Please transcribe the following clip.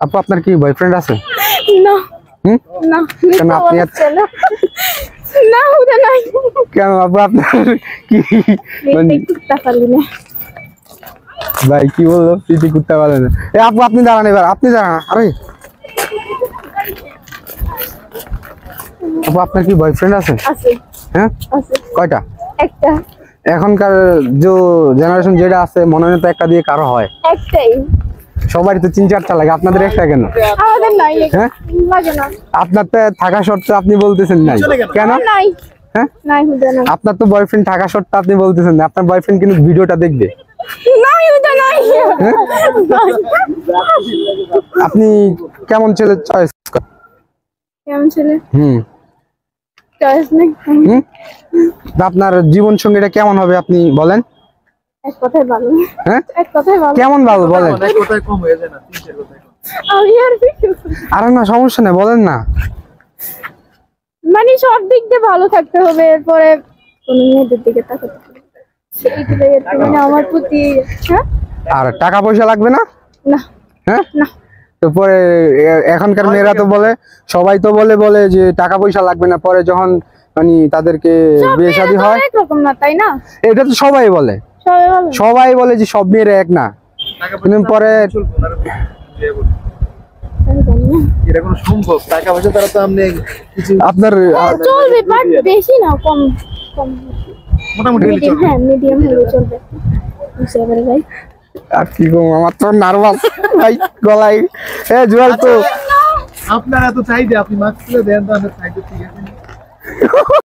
আপু আপনার কি বয়ফ্রেন্ড আছে? না হুম না কেন আপনি না ওটা নাই কেন আপু আপনার কি দেখতে কুত্তা পারলি না ভাই কি বললো পিটি কুত্তা বলে না আপু আপনি দাঁড়ান এবার আপনি দাঁড়ান আরে আপু আপনার কি বয়ফ্রেন্ড আছে? আছে হ্যাঁ আছে কয়টা? একটা এখনকার যে জেনারেশন যেটা আছে মনে হয় তো একটা দিয়ে কারো হয় একটাই সবারই তো 3-4টা লাগে আপনাদের একটা কেন? আমাদের নাই হ্যাঁ লাগে না আপনার তো থাকা সত্ত্বেও আপনি বলতেছেন নাই কেন? নাই হ্যাঁ নাই হুদা নাই আপনার তো বয়ফ্রেন্ড থাকা সত্ত্বেও আপনি বলতেছেন না আপনার বয়ফ্রেন্ড কিন্তু ভিডিওটা দেখবে নাই হুদা নাই আপনি কেমন ছেলে চয়েস করেন? কেমন ছেলে চয়েস নেই তা আপনার জীবন সঙ্গীটা কেমন হবে আপনি বলেন? এক কথায় ভালো হ্যাঁ এক কথায় ভালো কেমন ভালো বলেন? এক কথায় কম হয়ে যায় না, তিনটের কথায় কম। আমি আর আরে না সমস্যা নেই বলেন না মানে সব দিক দিয়ে ভালো থাকতে হবে এরপরে কোন মেয়েদের দিকে তাকাতে হবে সেইটাই আর কি, মানে আমার প্রতি হ্যাঁ আর টাকা পয়সা লাগবে না? না হ্যাঁ না তো পরে এখনকার মেয়েরা তো বলে সবাই তো বলে যে টাকা পয়সা লাগবে না পরে যখন মানে তাদেরকে বিয়ে শাদী হয় একরকম না তাই না এটা তো সবাই বলে সবাই ভালো সবাই বলে যে সব মেয়েরা এক না টাকা কিন্তু পরে চলবো না, বিয়ে বলি। আমি জানি না। এটা কোনো সম্ভব? টাকা পয়সা তারা তো আপনি কিছু আপনার চলবে বাট বেশি না কম কম মোটামুটি হলে মিডিয়াম চলবে। হ্যাঁ মিডিয়াম হলে চলবে বুঝতে পারে ভাই আর কি গো আমার তো নার্ভাস ভাই গলায় জোয়াল তো আপনারা তো চাইবে, আপনি মাস্ক খুলে দেন তো আমরা চাইতে, ঠিক আছে।